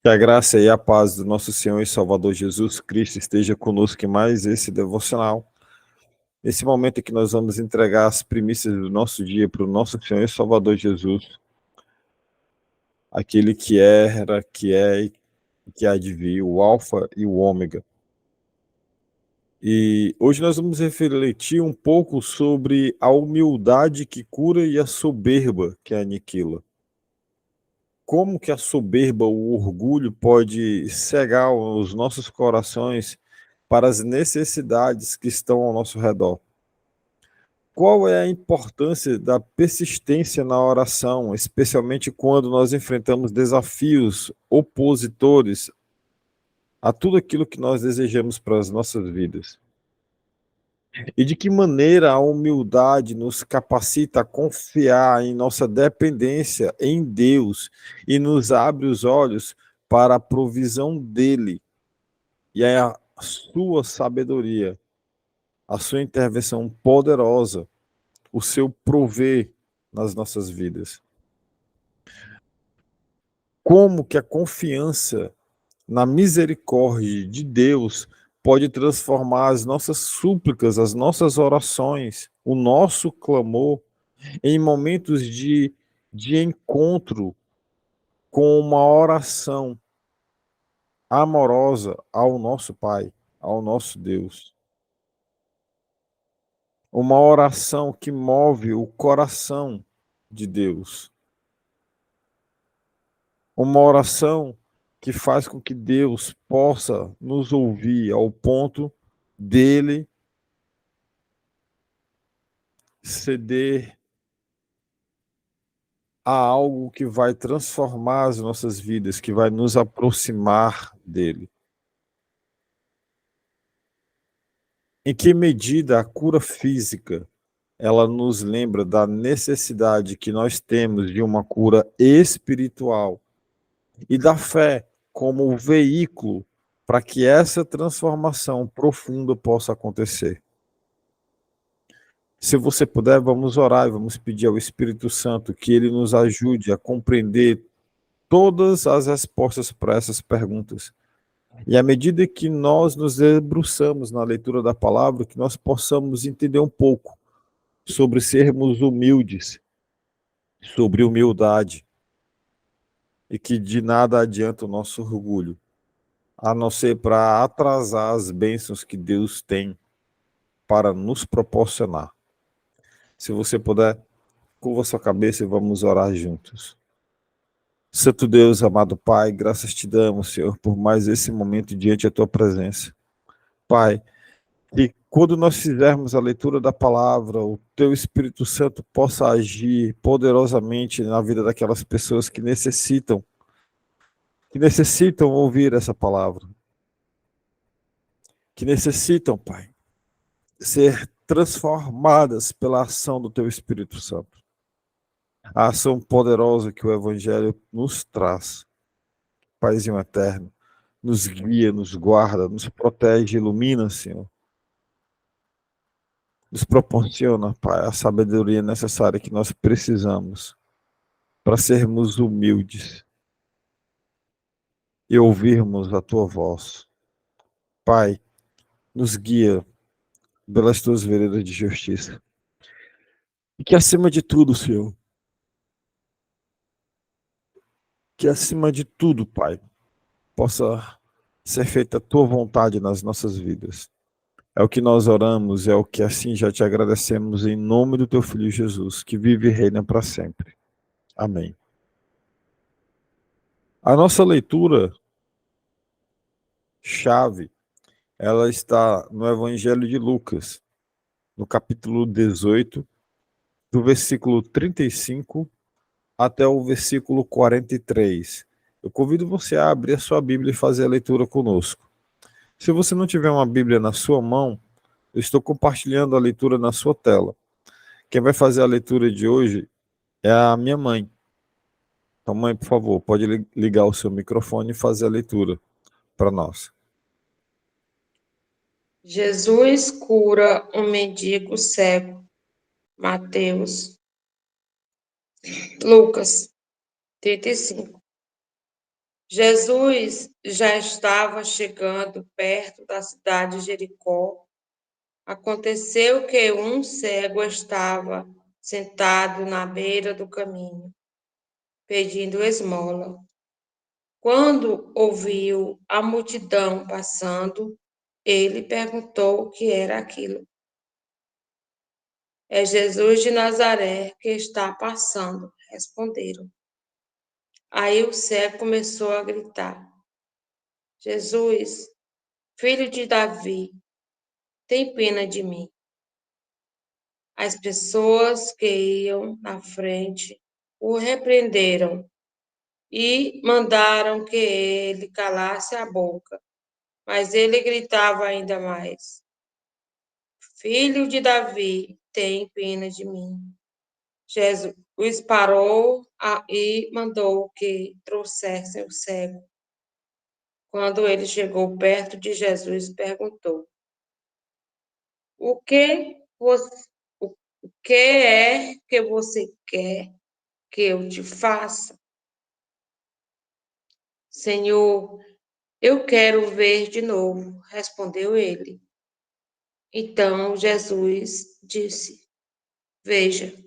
Que a graça e a paz do nosso Senhor e Salvador Jesus Cristo esteja conosco em mais esse devocional. Esse momento em que nós vamos entregar as primícias do nosso dia para o nosso Senhor e Salvador Jesus, aquele que era, que é e que há de vir, o Alfa e o Ômega. E hoje nós vamos refletir um pouco sobre a humildade que cura e a soberba que aniquila. Como que a soberba, o orgulho pode cegar os nossos corações para as necessidades que estão ao nosso redor? Qual é a importância da persistência na oração, especialmente quando nós enfrentamos desafios opositores a tudo aquilo que nós desejamos para as nossas vidas? E de que maneira a humildade nos capacita a confiar em nossa dependência em Deus e nos abre os olhos para a provisão dele e a sua sabedoria, a sua intervenção poderosa, o seu prover nas nossas vidas. Como que a confiança na misericórdia de Deus pode transformar as nossas súplicas, as nossas orações, o nosso clamor em momentos de encontro com uma oração amorosa ao nosso Pai, ao nosso Deus. Uma oração que move o coração de Deus. Uma oração que faz com que Deus possa nos ouvir ao ponto dele ceder a algo que vai transformar as nossas vidas, que vai nos aproximar dele. Em que medida a cura física ela nos lembra da necessidade que nós temos de uma cura espiritual e da fé como o veículo para que essa transformação profunda possa acontecer. Se você puder, vamos orar e vamos pedir ao Espírito Santo que ele nos ajude a compreender todas as respostas para essas perguntas. E à medida que nós nos debruçamos na leitura da palavra, que nós possamos entender um pouco sobre sermos humildes, sobre humildade, e que de nada adianta o nosso orgulho, a não ser para atrasar as bênçãos que Deus tem para nos proporcionar. Se você puder, curva sua cabeça e vamos orar juntos. Santo Deus, amado Pai, graças te damos, Senhor, por mais esse momento diante da tua presença. Pai, que quando nós fizermos a leitura da palavra, o teu Espírito Santo possa agir poderosamente na vida daquelas pessoas que necessitam ouvir essa palavra, que necessitam, Pai, ser transformadas pela ação do teu Espírito Santo. A ação poderosa que o Evangelho nos traz, Paizinho eterno, nos guia, nos guarda, nos protege, ilumina, Senhor. Nos proporciona, Pai, a sabedoria necessária que nós precisamos para sermos humildes e ouvirmos a tua voz. Pai, nos guia pelas tuas veredas de justiça. E que acima de tudo, Senhor, que acima de tudo, Pai, possa ser feita a tua vontade nas nossas vidas. É o que nós oramos, é o que assim já te agradecemos em nome do teu Filho Jesus, que vive e reina para sempre. Amém. A nossa leitura chave, ela está no Evangelho de Lucas, no capítulo 18, do versículo 35 até o versículo 43. Eu convido você a abrir a sua Bíblia e fazer a leitura conosco. Se você não tiver uma Bíblia na sua mão, eu estou compartilhando a leitura na sua tela. Quem vai fazer a leitura de hoje é a minha mãe. Então, mãe, por favor, pode ligar o seu microfone e fazer a leitura para nós. Jesus cura um mendigo cego. Mateus. Lucas 35. Jesus já estava chegando perto da cidade de Jericó. Aconteceu que um cego estava sentado na beira do caminho, pedindo esmola. Quando ouviu a multidão passando, ele perguntou o que era aquilo. É Jesus de Nazaré que está passando, responderam. Aí o cego começou a gritar: Jesus, filho de Davi, tem pena de mim. As pessoas que iam na frente o repreenderam e mandaram que ele calasse a boca, mas ele gritava ainda mais: Filho de Davi, tem pena de mim. Jesus os parou e mandou que trouxessem o cego. Quando ele chegou perto de Jesus, perguntou: O que você, o que é que você quer que eu te faça? Senhor, eu quero ver de novo, respondeu ele. Então Jesus disse: Veja,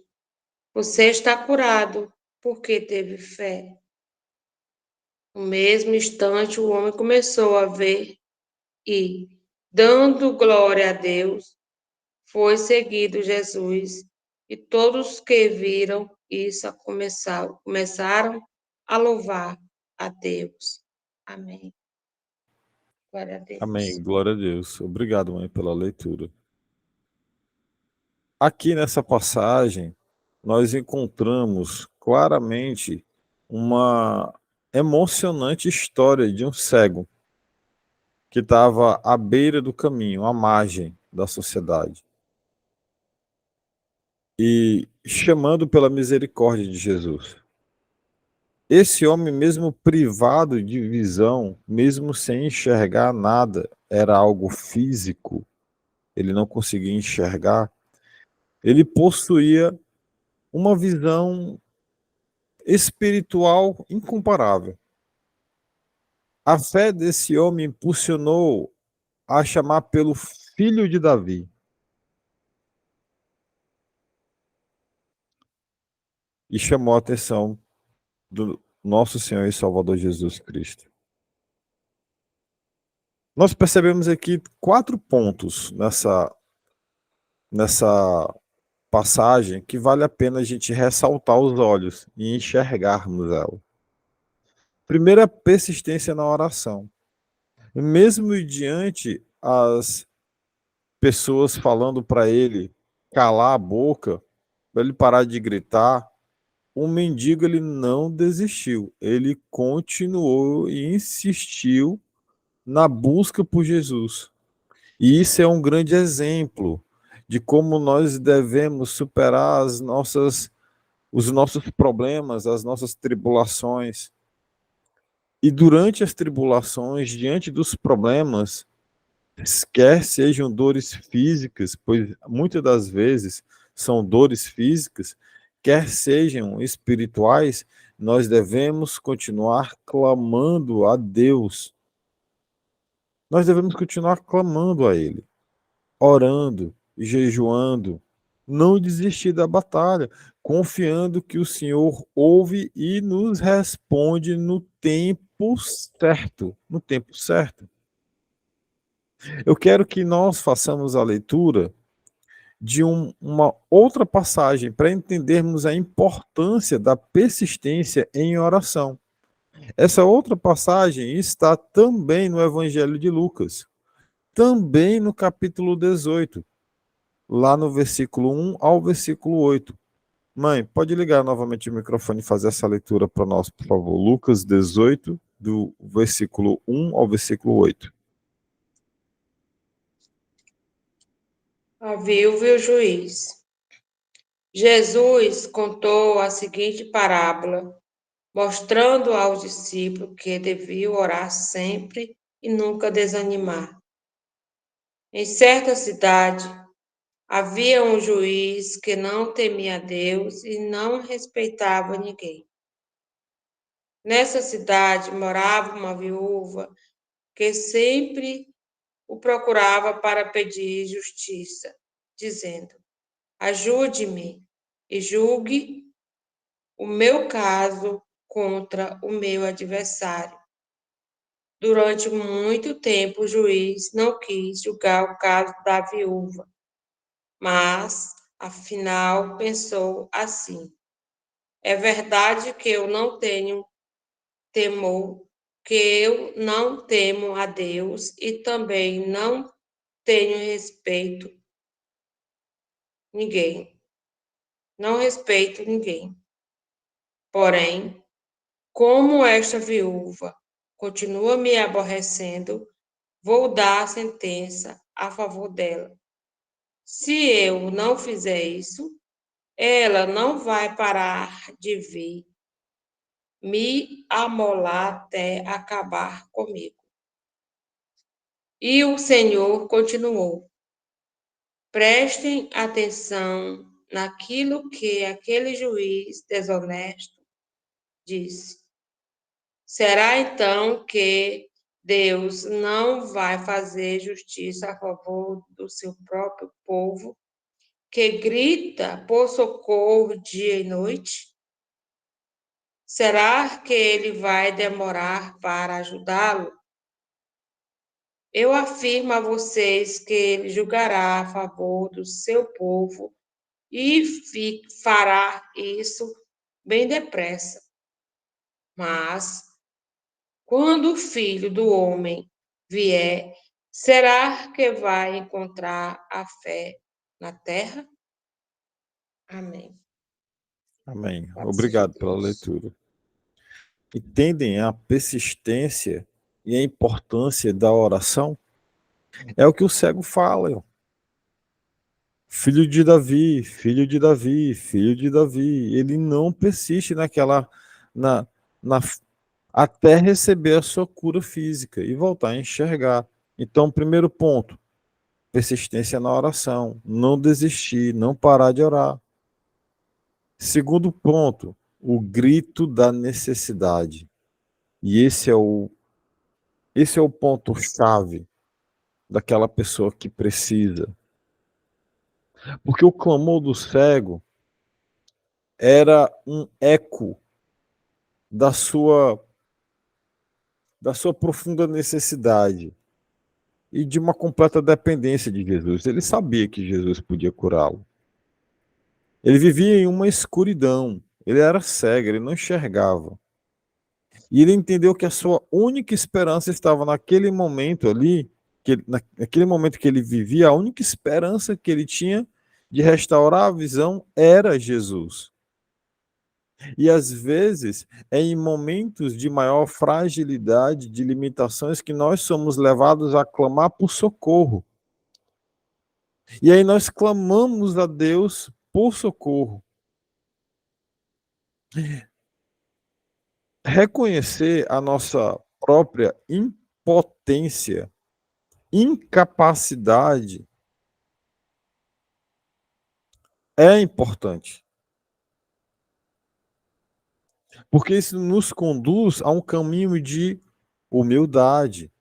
você está curado, porque teve fé. No mesmo instante, o homem começou a ver e, dando glória a Deus, foi seguido Jesus. E todos que viram isso começaram a louvar a Deus. Amém. Glória a Amém. Deus. Glória a Deus. Obrigado, mãe, pela leitura. Aqui nessa passagem, nós encontramos claramente uma emocionante história de um cego que estava à beira do caminho, à margem da sociedade, e chamando pela misericórdia de Jesus. Esse homem, mesmo privado de visão, mesmo sem enxergar nada, era algo físico, ele não conseguia enxergar, ele possuía uma visão espiritual incomparável. A fé desse homem impulsionou a chamar pelo filho de Davi. E chamou a atenção do nosso Senhor e Salvador Jesus Cristo. Nós percebemos aqui 4 pontos nessa passagem que vale a pena a gente ressaltar os olhos e enxergarmos ela. Primeiro, a persistência na oração. Mesmo diante as pessoas falando para ele calar a boca, para ele parar de gritar, o mendigo ele não desistiu, ele continuou e insistiu na busca por Jesus. E isso é um grande exemplo de como nós devemos superar os nossos problemas, as nossas tribulações. E durante as tribulações, diante dos problemas, quer sejam dores físicas, pois muitas das vezes são dores físicas, quer sejam espirituais, nós devemos continuar clamando a Deus. Nós devemos continuar clamando a Ele, orando, jejuando, não desistir da batalha, confiando que o Senhor ouve e nos responde no tempo certo, no tempo certo. Eu quero que nós façamos a leitura de uma outra passagem para entendermos a importância da persistência em oração. Essa outra passagem está também no Evangelho de Lucas, também no capítulo 18, lá no versículo 1 ao versículo 8. Mãe, pode ligar novamente o microfone e fazer essa leitura para nós, por favor. Lucas 18, do versículo 1 ao versículo 8. A viúva e o juiz. Jesus contou a seguinte parábola, mostrando aos discípulos que deviam orar sempre e nunca desanimar. Em certa cidade, havia um juiz que não temia Deus e não respeitava ninguém. Nessa cidade morava uma viúva que sempre o procurava para pedir justiça, dizendo: ajude-me e julgue o meu caso contra o meu adversário. Durante muito tempo, o juiz não quis julgar o caso da viúva, mas, afinal, pensou assim: é verdade que eu não tenho temor, que eu não temo a Deus e também não tenho respeito ninguém. Não respeito ninguém. Porém, como esta viúva continua me aborrecendo, vou dar a sentença a favor dela. Se eu não fizer isso, ela não vai parar de vir me amolar até acabar comigo. E o Senhor continuou: prestem atenção naquilo que aquele juiz desonesto disse. Será então que Deus não vai fazer justiça a favor do seu próprio povo, que grita por socorro dia e noite? Será que ele vai demorar para ajudá-lo? Eu afirmo a vocês que ele julgará a favor do seu povo e fará isso bem depressa. Mas, quando o Filho do Homem vier, será que vai encontrar a fé na terra? Amém. Amém. Louvado seja Obrigado pela Deus. leitura. Entendem a persistência e a importância da oração? É o que o cego fala. Filho de Davi, filho de Davi, filho de Davi. Ele não persiste na, na, até receber a sua cura física e voltar a enxergar. Então, primeiro ponto, persistência na oração, não desistir, não parar de orar. Segundo ponto, o grito da necessidade. E esse é o ponto chave daquela pessoa que precisa. Porque o clamor do cego era um eco da sua profunda necessidade e de uma completa dependência de Jesus. Ele sabia que Jesus podia curá-lo. Ele vivia em uma escuridão, ele era cego, ele não enxergava. E ele entendeu que a sua única esperança estava naquele momento ali, naquele momento que ele vivia, a única esperança que ele tinha de restaurar a visão era Jesus. E às vezes é em momentos de maior fragilidade, de limitações, que nós somos levados a clamar por socorro. E aí nós clamamos a Deus por socorro. Reconhecer a nossa própria impotência, incapacidade, é importante. Porque isso nos conduz a um caminho de humildade,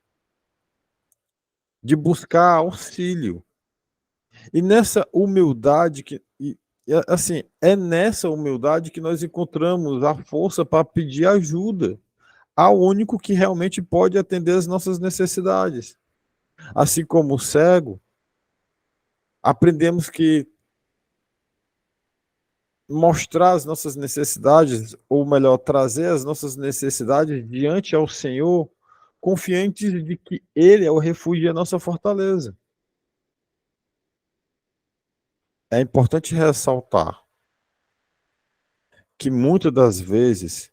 de buscar auxílio. E nessa humildade assim, é nessa humildade que nós encontramos a força para pedir ajuda ao único que realmente pode atender as nossas necessidades. Assim como o cego, aprendemos que mostrar as nossas necessidades, ou melhor, trazer as nossas necessidades diante ao Senhor, confiantes de que Ele é o refúgio e a nossa fortaleza. É importante ressaltar que muitas das vezes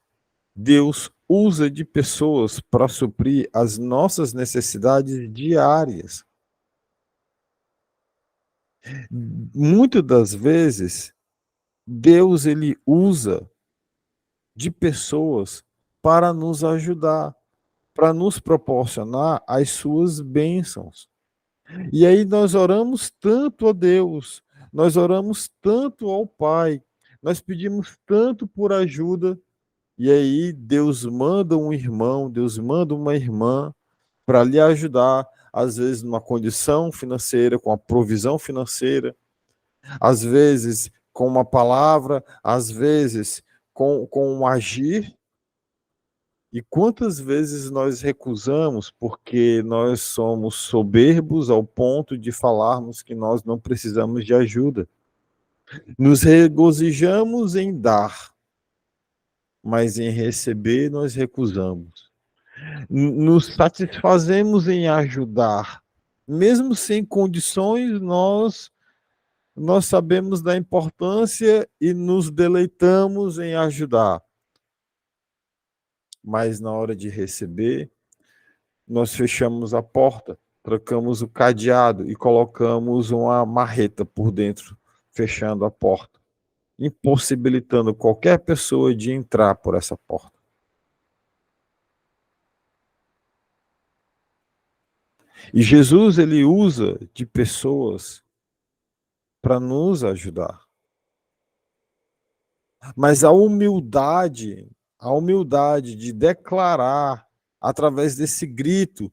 Deus usa de pessoas para suprir as nossas necessidades diárias. Muitas das vezes Deus ele usa de pessoas para nos ajudar, para nos proporcionar as suas bênçãos. E aí nós oramos tanto a Deus, nós oramos tanto ao Pai, nós pedimos tanto por ajuda, E aí Deus manda um irmão, Deus manda uma irmã para lhe ajudar, às vezes numa condição financeira, com a provisão financeira, às vezes com uma palavra, às vezes com um agir. E quantas vezes nós recusamos porque nós somos soberbos ao ponto de falarmos que nós não precisamos de ajuda? Nos regozijamos em dar, mas em receber nós recusamos. Nos satisfazemos em ajudar, mesmo sem condições, nós sabemos da importância e nos deleitamos em ajudar, mas na hora de receber, nós fechamos a porta, trocamos o cadeado e colocamos uma marreta por dentro, fechando a porta, impossibilitando qualquer pessoa de entrar por essa porta. E Jesus, ele usa de pessoas para nos ajudar. Mas a humildade de declarar através desse grito,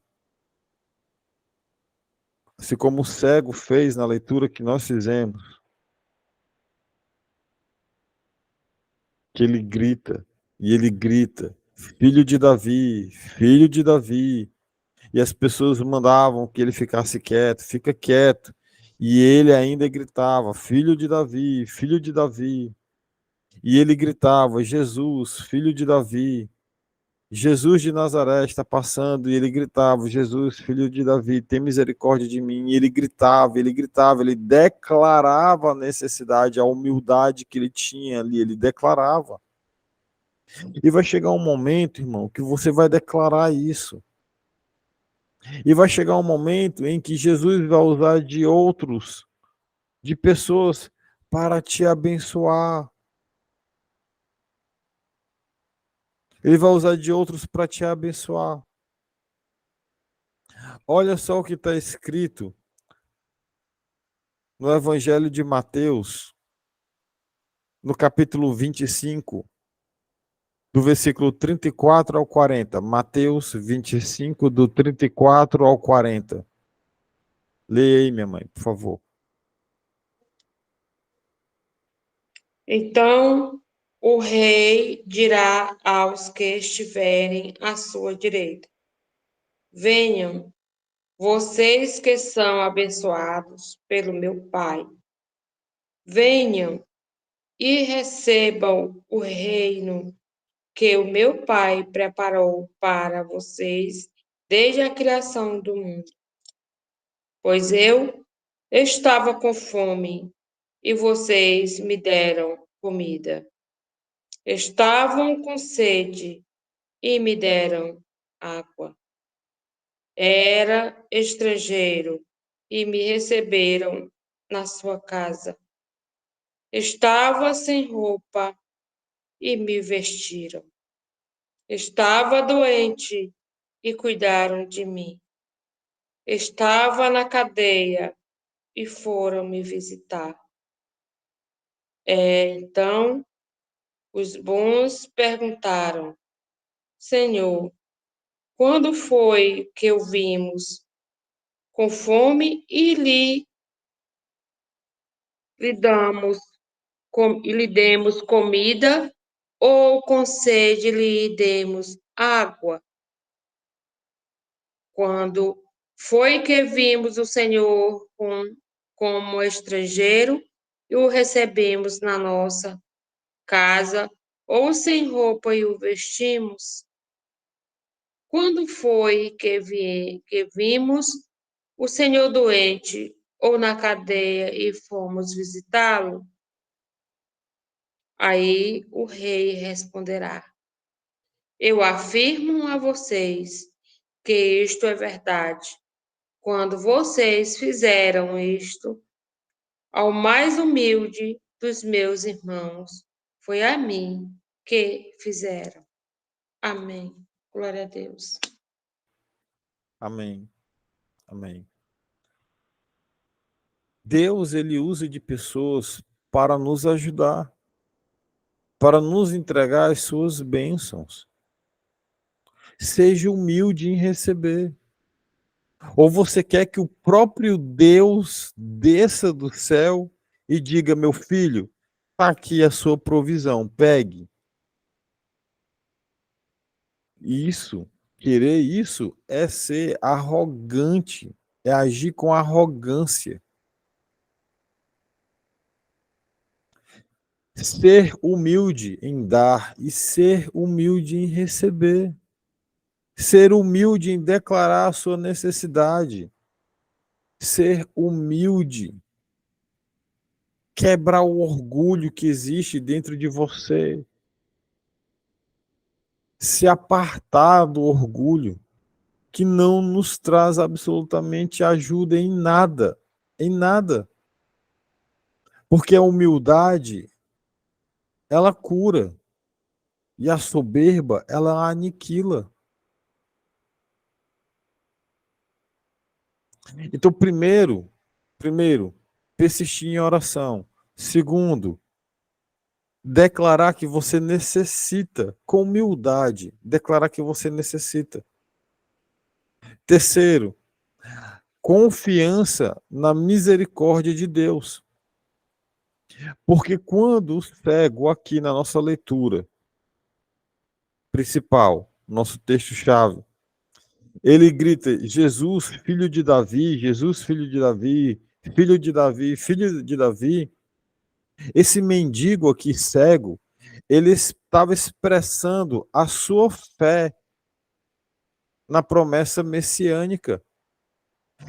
assim como o cego fez na leitura que nós fizemos, que ele grita, e ele grita, filho de Davi, e as pessoas mandavam que ele ficasse quieto, fica quieto, e ele ainda gritava, filho de Davi, filho de Davi, e ele gritava, Jesus, filho de Davi, Jesus de Nazaré está passando, e ele gritava, Jesus, filho de Davi, tem misericórdia de mim, e ele gritava, ele declarava a necessidade, a humildade que ele tinha ali, ele declarava. E vai chegar um momento, irmão, que você vai declarar isso. E vai chegar um momento em que Jesus vai usar de outros, de pessoas, para te abençoar. Ele vai usar de outros para te abençoar. Olha só o que está escrito no Evangelho de Mateus, no capítulo 25, do versículo 34 ao 40. Mateus 25, do 34 ao 40. Leia aí, minha mãe, por favor. Então o rei dirá aos que estiverem à sua direita: venham, vocês que são abençoados pelo meu Pai. Venham e recebam o reino que o meu Pai preparou para vocês desde a criação do mundo. Pois eu estava com fome e vocês me deram comida. Estavam com sede e me deram água. Era estrangeiro e me receberam na sua casa. Estava sem roupa e me vestiram. Estava doente e cuidaram de mim. Estava na cadeia e foram me visitar. Então os bons perguntaram: Senhor, quando foi que o vimos com fome e lhe demos comida, ou com sede lhe demos água? Quando foi que vimos o Senhor como estrangeiro e o recebemos na nossa casa, ou sem roupa e o vestimos? Quando foi que vimos o Senhor doente ou na cadeia e fomos visitá-lo? Aí o rei responderá: eu afirmo a vocês que isto é verdade. Quando vocês fizeram isto ao mais humilde dos meus irmãos, foi a mim que fizeram. Amém. Glória a Deus. Amém. Amém. Deus, ele usa de pessoas para nos ajudar. para nos entregar as suas bênçãos. Seja humilde em receber. Ou você quer que o próprio Deus desça do céu e diga: meu filho, está aqui a sua provisão, pegue. Isso, querer isso é ser arrogante, é agir com arrogância. Ser humilde em dar e ser humilde em receber. Ser humilde em declarar a sua necessidade. Ser humilde. Quebrar o orgulho que existe dentro de você. Se apartar do orgulho, que não nos traz absolutamente ajuda em nada. Em nada. Porque a humildade, ela cura. E a soberba, ela aniquila. Então, primeiro, persistir em oração. Segundo, declarar que você necessita, com humildade, declarar que você necessita. Terceiro, confiança na misericórdia de Deus. Porque quando o cego, aqui na nossa leitura principal, nosso texto-chave, ele grita: Jesus, filho de Davi, Jesus, filho de Davi, filho de Davi, filho de Davi. Esse mendigo aqui cego, ele estava expressando a sua fé na promessa messiânica.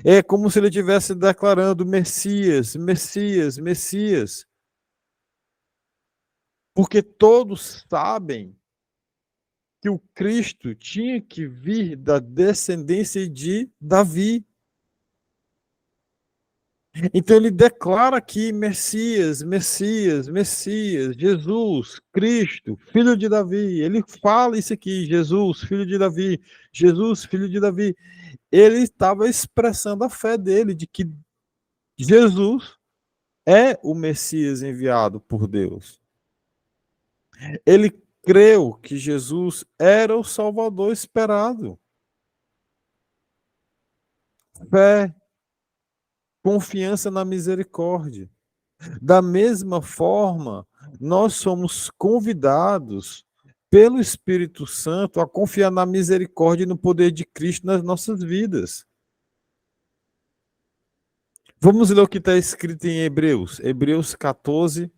É como se ele estivesse declarando: Messias, Messias, Messias. Porque todos sabem que o Cristo tinha que vir da descendência de Davi. Então ele declara aqui: Messias, Messias, Messias, Jesus, Cristo, filho de Davi. Ele fala isso aqui: Jesus, filho de Davi, Jesus, filho de Davi. Ele estava expressando a fé dele de que Jesus é o Messias enviado por Deus. Ele creu que Jesus era o Salvador esperado. Fé, confiança na misericórdia. Da mesma forma, nós somos convidados pelo Espírito Santo a confiar na misericórdia e no poder de Cristo nas nossas vidas. Vamos ler o que está escrito em Hebreus. Hebreus 14,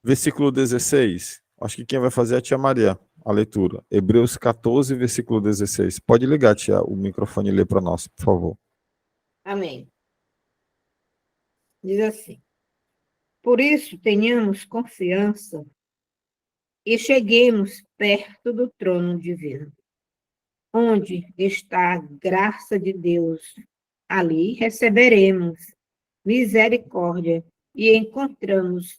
versículo 16. Acho que quem vai fazer é a tia Maria, a leitura. Hebreus 14, versículo 16. Pode ligar, tia, o microfone e ler para nós, por favor. Amém. Diz assim: por isso, tenhamos confiança e cheguemos perto do trono divino, onde está a graça de Deus. Ali receberemos misericórdia e encontramos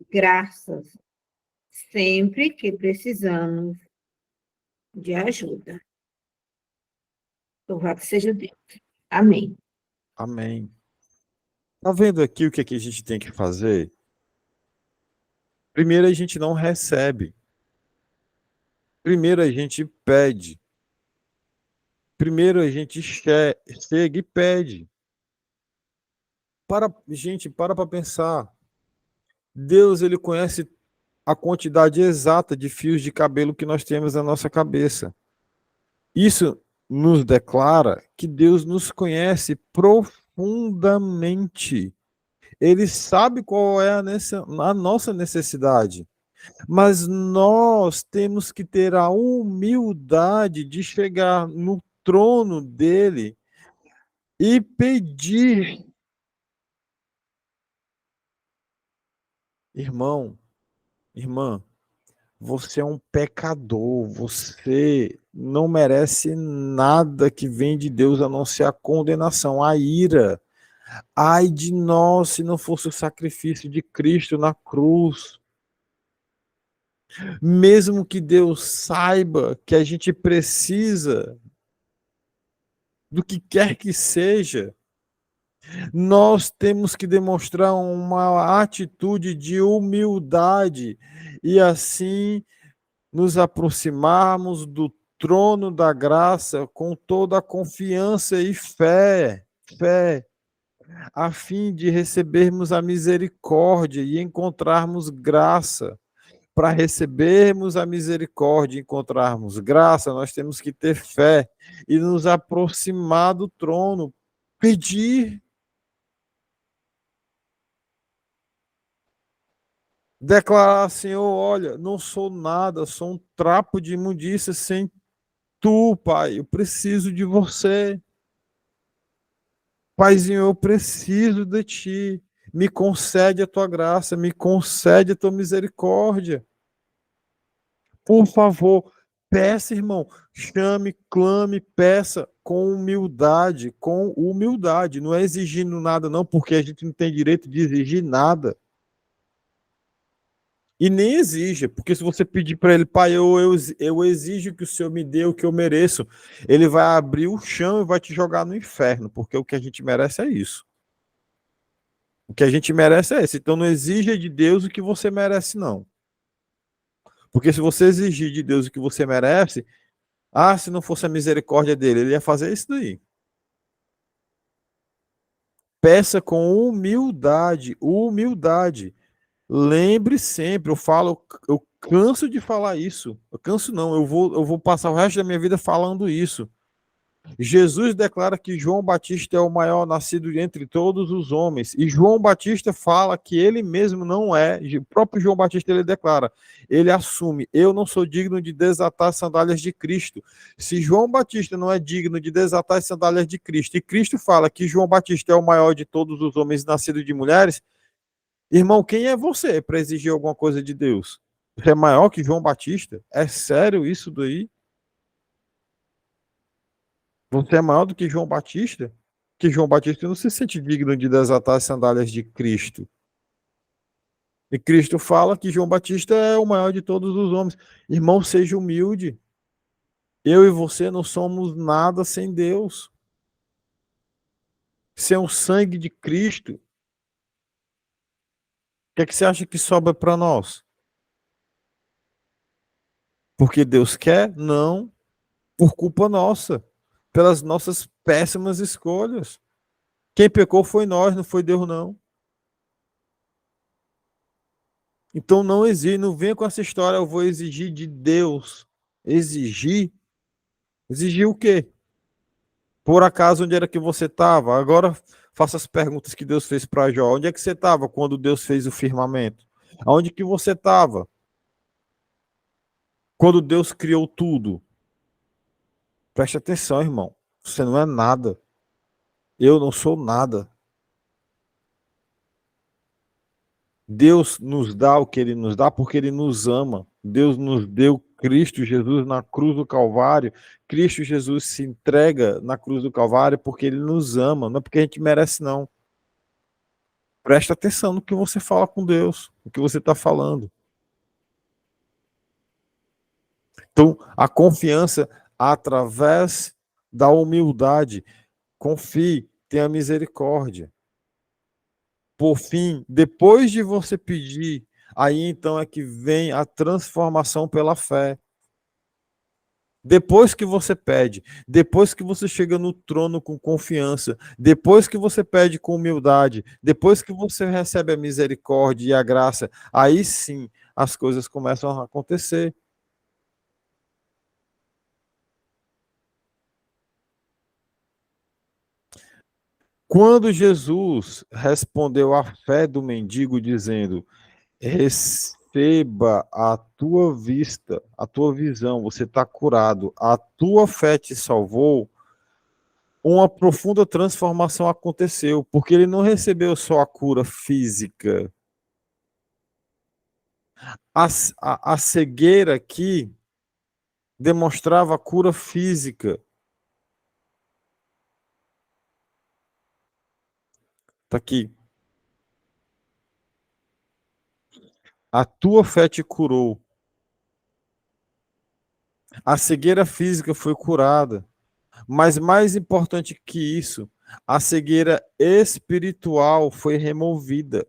graças sempre que precisamos de ajuda. Louvado seja Deus. Amém. Amém. Tá vendo aqui o que a gente tem que fazer? Primeiro a gente não recebe. Primeiro a gente pede. Primeiro a gente chega e pede. Gente, para pensar. Deus, ele conhece a quantidade exata de fios de cabelo que nós temos na nossa cabeça. Isso nos declara que Deus nos conhece profundamente. Ele sabe qual é a nossa necessidade. Mas nós temos que ter a humildade de chegar no trono dele e pedir. Irmão, irmã, você é um pecador, você não merece nada que vem de Deus a não ser a condenação, a ira. Ai de nós se não fosse o sacrifício de Cristo na cruz. Mesmo que Deus saiba que a gente precisa do que quer que seja, Nós temos que demonstrar uma atitude de humildade e assim nos aproximarmos do trono da graça com toda a confiança e fé, a fim de recebermos a misericórdia e encontrarmos graça. Para recebermos a misericórdia e encontrarmos graça, nós temos que ter fé e nos aproximar do trono, pedir, declarar, Senhor, olha, não sou nada, sou um trapo de imundícia sem tu, Pai, eu preciso de você. Paizinho, eu preciso de ti. Me concede a tua graça, me concede a tua misericórdia. Por favor, peça, irmão, chame, clame, peça com humildade, com humildade. Não é exigindo nada, não, porque a gente não tem direito de exigir nada. E nem exija, porque se você pedir para ele, pai, eu exijo que o Senhor me dê o que eu mereço, ele vai abrir o chão e vai te jogar no inferno, porque o que a gente merece é isso. O que a gente merece é isso. Então não exija de Deus o que você merece, não. Porque se você exigir de Deus o que você merece, se não fosse a misericórdia dele, ele ia fazer isso daí. Peça com humildade, humildade. Lembre sempre, eu canso de falar isso. Eu canso não, eu vou passar o resto da minha vida falando isso. Jesus declara que João Batista é o maior nascido entre todos os homens. E João Batista fala que ele mesmo não é. O próprio João Batista ele declara, ele assume, eu não sou digno de desatar as sandálias de Cristo. Se João Batista não é digno de desatar as sandálias de Cristo, e Cristo fala que João Batista é o maior de todos os homens nascidos de mulheres, irmão, quem é você para exigir alguma coisa de Deus? Você é maior que João Batista? É sério isso daí? Você é maior do que João Batista? Que João Batista não se sente digno de desatar as sandálias de Cristo. E Cristo fala que João Batista é o maior de todos os homens. Irmão, seja humilde. Eu e você não somos nada sem Deus. Sem o sangue de Cristo, o que é que você acha que sobra para nós? Porque Deus quer? Não. Por culpa nossa. Pelas nossas péssimas escolhas. Quem pecou foi nós, não foi Deus, não. Então não exige, não venha com essa história, eu vou exigir de Deus. Exigir? Exigir o quê? Por acaso, onde era que você estava? Agora faça as perguntas que Deus fez para Jó. Onde é que você estava quando Deus fez o firmamento? Aonde que você estava quando Deus criou tudo? Preste atenção, irmão. Você não é nada. Eu não sou nada. Deus nos dá o que ele nos dá porque ele nos ama. Deus nos deu Cristo Jesus na cruz do Calvário. Cristo Jesus se entrega na cruz do Calvário porque ele nos ama, não é porque a gente merece, não. Presta atenção no que você fala com Deus, no que você está falando. Então, a confiança através da humildade. Confie, tenha misericórdia. Por fim, depois de você pedir, aí então é que vem a transformação pela fé. Depois que você pede, depois que você chega no trono com confiança, depois que você pede com humildade, depois que você recebe a misericórdia e a graça, aí sim as coisas começam a acontecer. Quando Jesus respondeu à fé do mendigo, dizendo: receba a tua vista, a tua visão, você está curado, a tua fé te salvou, uma profunda transformação aconteceu, porque ele não recebeu só a cura física. A cegueira aqui demonstrava a cura física. Está aqui. A tua fé te curou. A cegueira física foi curada. Mas mais importante que isso, A cegueira espiritual foi removida.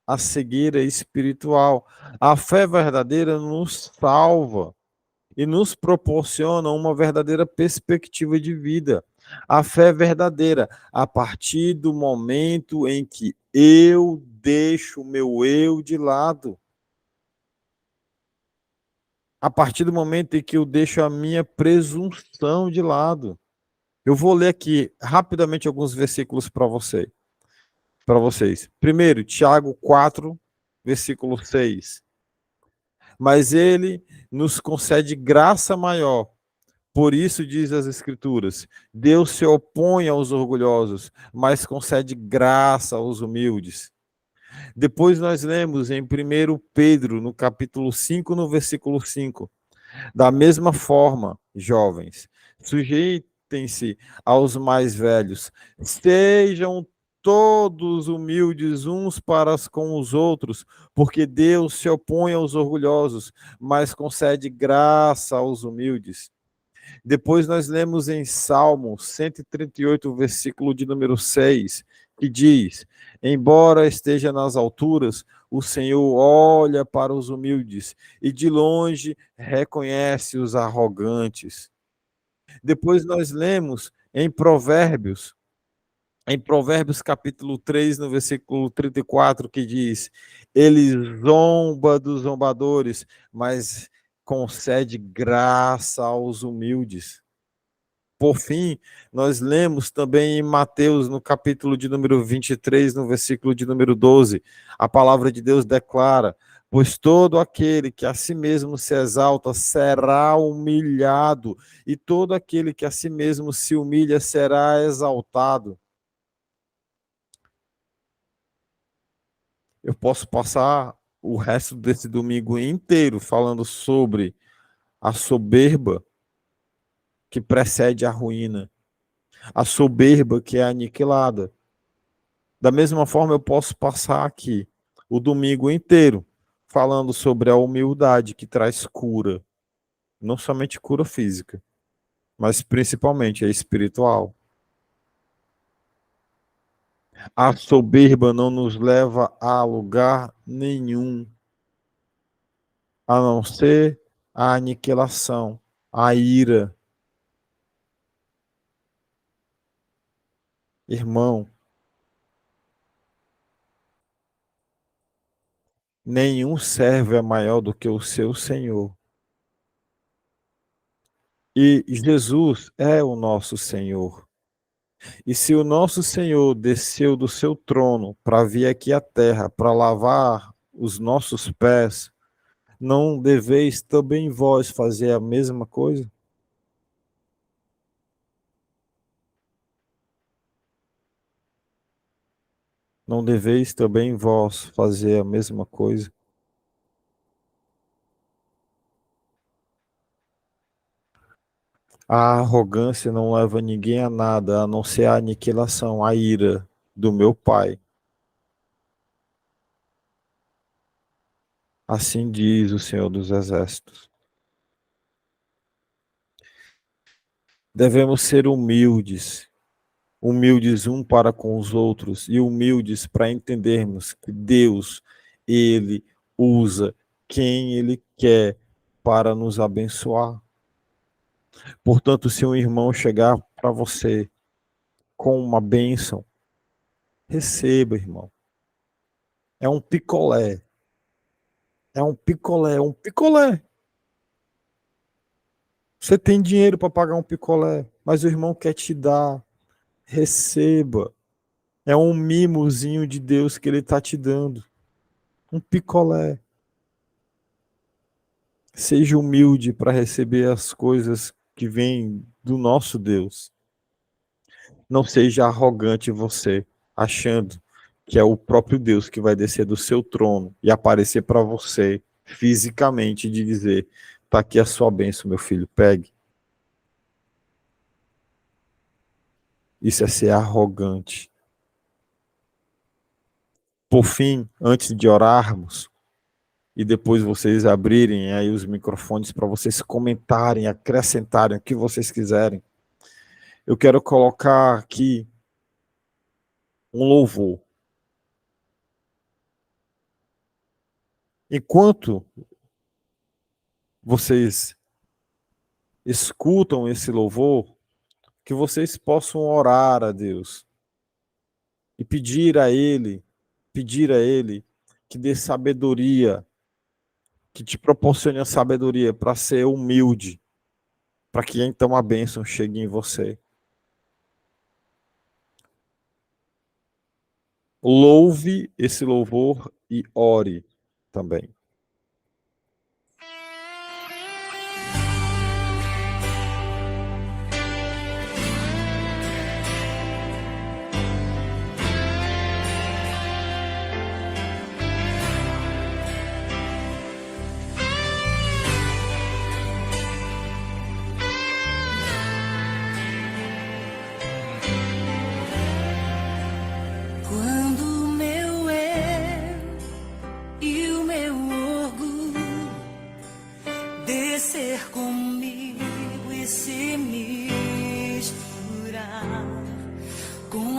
A cegueira espiritual. A fé verdadeira nos salva e nos proporciona uma verdadeira perspectiva de vida. A fé verdadeira, a partir do momento em que eu deixo o meu eu de lado. A partir do momento em que eu deixo a minha presunção de lado. Eu vou ler aqui rapidamente alguns versículos para vocês. Primeiro, Tiago 4, versículo 6. Mas ele nos concede graça maior. Por isso diz as Escrituras: Deus se opõe aos orgulhosos, mas concede graça aos humildes. Depois nós lemos em 1 Pedro, no capítulo 5, no versículo 5. Da mesma forma, jovens, sujeitem-se aos mais velhos, sejam todos humildes uns para com os outros, porque Deus se opõe aos orgulhosos, mas concede graça aos humildes. Depois nós lemos em Salmo 138, versículo de número 6, que diz: embora esteja nas alturas, o Senhor olha para os humildes e de longe reconhece os arrogantes. Depois nós lemos em Provérbios capítulo 3, no versículo 34, que diz: ele zomba dos zombadores, mas concede graça aos humildes. Por fim, nós lemos também em Mateus, no capítulo de número 23, no versículo de número 12, a palavra de Deus declara: pois todo aquele que a si mesmo se exalta será humilhado, e todo aquele que a si mesmo se humilha será exaltado. Eu posso passar o resto desse domingo inteiro falando sobre a soberba que precede a ruína, a soberba que é aniquilada. Da mesma forma, eu posso passar aqui o domingo inteiro falando sobre a humildade que traz cura, não somente cura física, mas principalmente a espiritual. A soberba não nos leva a lugar nenhum, a não ser a aniquilação, a ira. Irmão, nenhum servo é maior do que o seu Senhor. E Jesus é o nosso Senhor. E se o nosso Senhor desceu do seu trono para vir aqui à terra, para lavar os nossos pés, não deveis também vós fazer a mesma coisa? Não deveis também vós fazer a mesma coisa? A arrogância não leva ninguém a nada, a não ser a aniquilação, a ira do meu Pai. Assim diz o Senhor dos Exércitos. Devemos ser humildes, humildes um para com os outros e humildes para entendermos que Deus, Ele usa quem Ele quer para nos abençoar. Portanto, se um irmão chegar para você com uma bênção, receba, irmão. É um picolé. É um picolé, é um picolé. Você tem dinheiro para pagar um picolé, mas o irmão quer te dar. Receba. É um mimozinho de Deus que ele está te dando. Um picolé. Seja humilde para receber as coisas que vêm do nosso Deus. Não seja arrogante você, achando que é o próprio Deus que vai descer do seu trono e aparecer para você fisicamente e dizer: está aqui a sua bênção, meu filho, pegue. Isso é ser arrogante. Por fim, antes de orarmos, e depois vocês abrirem aí os microfones para vocês comentarem, acrescentarem o que vocês quiserem, eu quero colocar aqui um louvor. Enquanto vocês escutam esse louvor, que vocês possam orar a Deus e pedir a Ele que dê sabedoria, que te proporcione a sabedoria para ser humilde, para que então a bênção chegue em você. Louve esse louvor e ore também.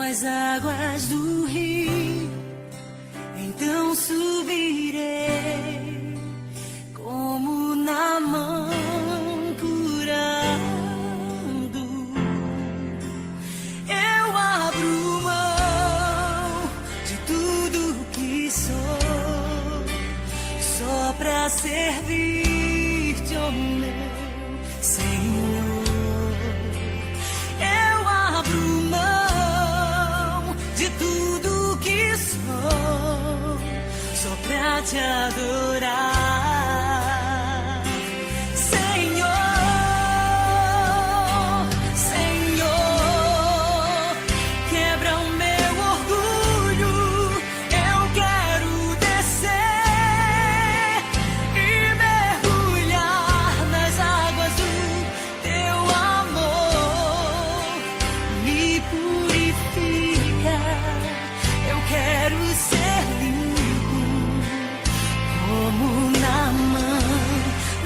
As águas do rio, então subirei como na mão curando. Eu abro mão de tudo que sou, só pra servir-te, ó meu Senhor. Eu abro mão de tudo que sou, só pra te adorar, Senhor, Senhor. Quebra o meu orgulho, eu quero descer e mergulhar nas águas do teu amor. Me purifica, eu quero ser limpo, como na mão,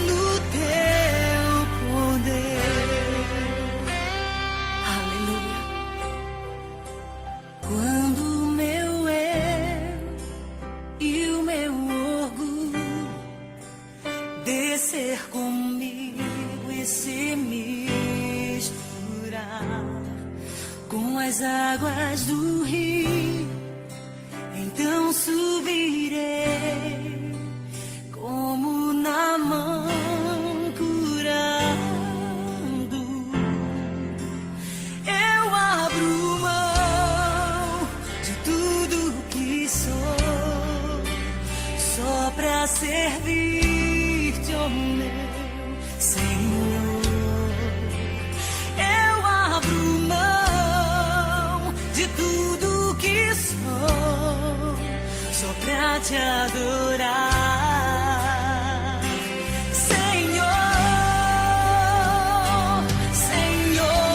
no teu poder. Aleluia. Quando o meu eu e o meu orgulho descer comigo e se misturar com as águas do rio, então subirei como na mão curando. Eu abro mão de tudo que sou, só pra servir-te, ó meu Senhor. Eu abro mão de tudo que sou, só pra te adorar, Senhor, Senhor.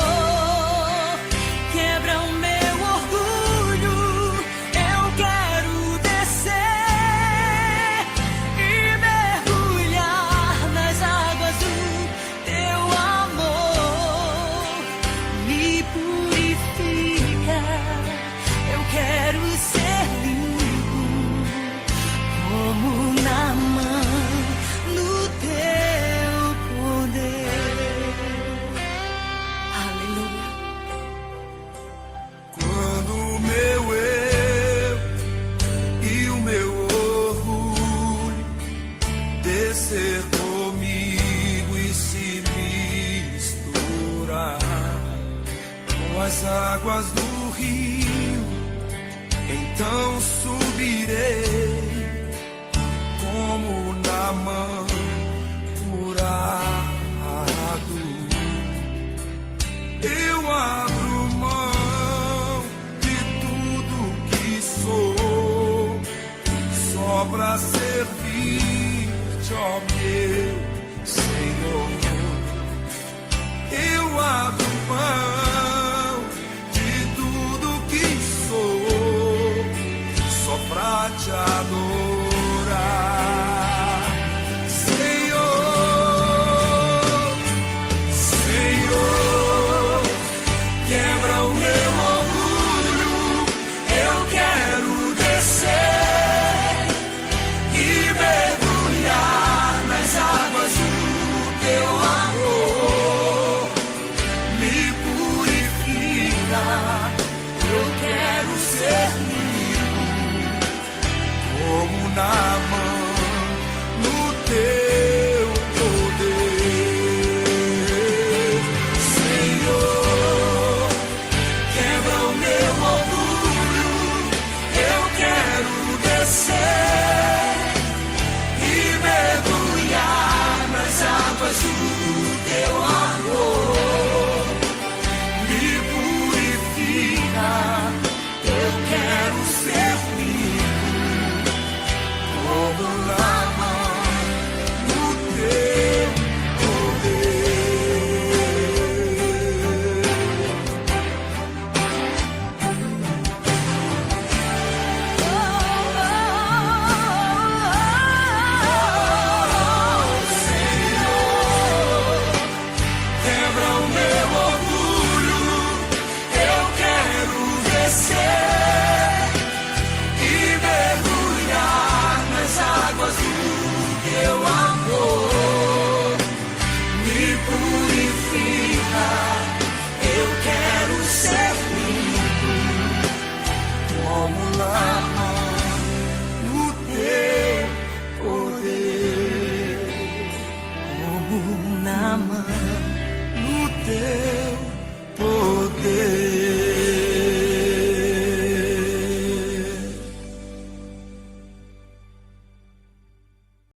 Quebra o meu orgulho, eu quero descer e mergulhar nas águas do teu amor. Me purifica, eu quero ser limpo, como na mão, no teu poder. Aleluia. Quando o meu eu e o meu orgulho descer comigo e se misturar com as águas do rio, então subirei como na mão curado. Eu abro mão de tudo que sou, só pra servir-te, ó meu Senhor. Eu abro mão de tudo que sou, só pra te adorar, Senhor, Senhor. Quebra o meu orgulho, eu Deus.